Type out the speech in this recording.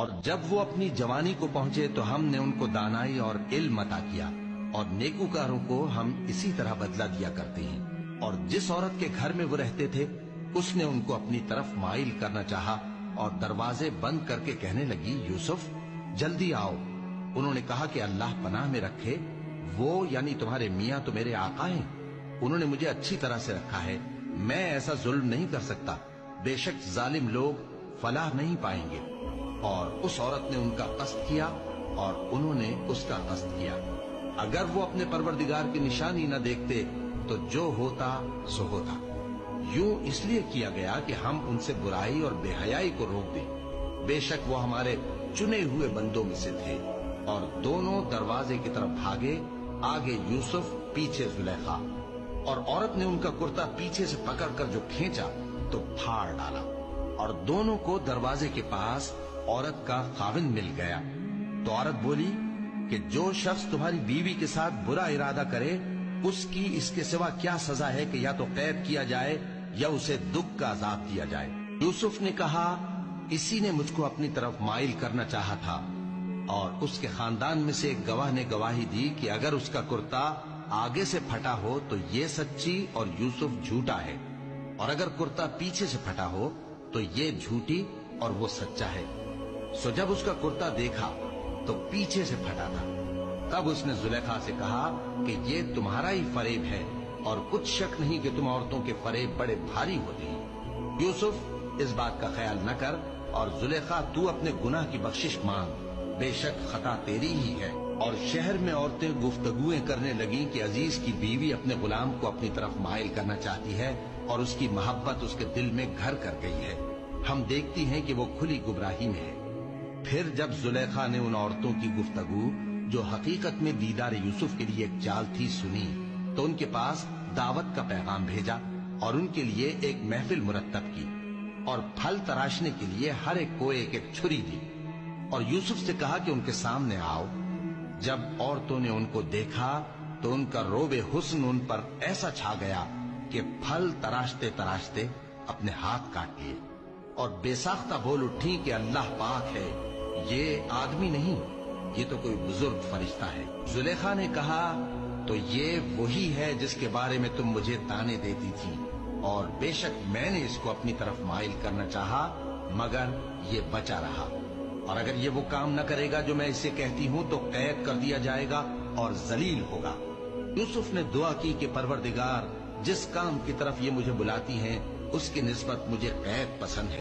اور جب وہ اپنی جوانی کو پہنچے تو ہم نے ان کو دانائی اور علم عطا کیا، اور نیکوکاروں کو ہم اسی طرح بدلہ دیا کرتے ہیں۔ اور جس عورت کے گھر میں وہ رہتے تھے اس نے ان کو اپنی طرف مائل کرنا چاہا اور دروازے بند کر کے کہنے لگی، یوسف جلدی آؤ۔ انہوں نے کہا کہ اللہ پناہ میں رکھے، وہ یعنی تمہارے میاں تو میرے آقا ہیں، انہوں نے مجھے اچھی طرح سے رکھا ہے، میں ایسا ظلم نہیں کر سکتا، بے شک ظالم لوگ فلاح نہیں پائیں گے۔ اور اس عورت نے ان کا قصد کیا اور انہوں نے اس کا قصد کیا۔ اگر وہ اپنے پروردگار کی نشانی نہ دیکھتے تو جو ہوتا سو ہوتا۔ یوں اس لیے کیا گیا کہ ہم ان سے برائی اور بے حیائی کو روک دیں، بے شک وہ ہمارے چنے ہوئے بندوں میں سے تھے۔ اور دونوں دروازے کی طرف بھاگے، آگے یوسف پیچھے زلیخا، اور عورت نے ان کا کرتا پیچھے سے پکڑ کر جو کھینچا تو پھاڑ ڈالا، اور دونوں کو دروازے کے پاس عورت کا خاوند مل گیا۔ تو عورت بولی کہ جو شخص تمہاری بیوی کے ساتھ برا ارادہ کرے اس کی اس کے سوا کیا سزا ہے کہ یا تو قید کیا جائے یا اسے دکھ کا عذاب دیا جائے۔ یوسف نے کہا، اسی نے مجھ کو اپنی طرف مائل کرنا چاہا تھا، اور اس کے خاندان میں سے ایک گواہ نے گواہی دی کہ اگر اس کا کرتا آگے سے پھٹا ہو تو یہ سچی اور یوسف جھوٹا ہے، اور اگر کرتا پیچھے سے پھٹا ہو تو یہ جھوٹی اور وہ سچا ہے۔ سو جب اس کا کرتا دیکھا تو پیچھے سے پھٹا تھا، تب اس نے زلیخا سے کہا کہ یہ تمہارا ہی فریب ہے، اور کچھ شک نہیں کہ تم عورتوں کے فریب بڑے بھاری ہوتے ہیں۔ یوسف اس بات کا خیال نہ کر، اور زلیخا تو اپنے گناہ کی بخشش مانگ، بے شک خطا تیری ہی ہے۔ اور شہر میں عورتیں گفتگویں کرنے لگیں کہ عزیز کی بیوی اپنے غلام کو اپنی طرف مائل کرنا چاہتی ہے اور اس کی محبت اس کے دل میں گھر کر گئی ہے، ہم دیکھتی ہیں کہ وہ کھلی گمراہی میں ہے۔ پھر جب زلیخا نے ان عورتوں کی گفتگو جو حقیقت میں دیدار یوسف کے لیے ایک چال تھی سنی، تو ان کے پاس دعوت کا پیغام بھیجا اور ان کے لیے ایک محفل مرتب کی، اور پھل تراشنے کے لیے ہر ایک کو ایک ایک چھری دی، اور یوسف سے کہا کہ ان کے سامنے آؤ۔ جب عورتوں نے ان کو دیکھا تو ان کا روب حسن ان پر ایسا چھا گیا کہ پھل تراشتے تراشتے اپنے ہاتھ کاٹ لیے، اور بے ساختہ بول اٹھی کہ اللہ پاک ہے، یہ آدمی نہیں، یہ تو کوئی بزرگ فرشتہ ہے۔ زلیخا نے کہا، تو یہ وہی ہے جس کے بارے میں تم مجھے تانے دیتی تھی، اور بے شک میں نے اس کو اپنی طرف مائل کرنا چاہا مگر یہ بچا رہا، اور اگر یہ وہ کام نہ کرے گا جو میں اسے کہتی ہوں تو قید کر دیا جائے گا اور ذلیل ہوگا۔ یوسف نے دعا کی کہ پروردگار، جس کام کی طرف یہ مجھے بلاتی ہیں اس کی نسبت مجھے قید پسند ہے۔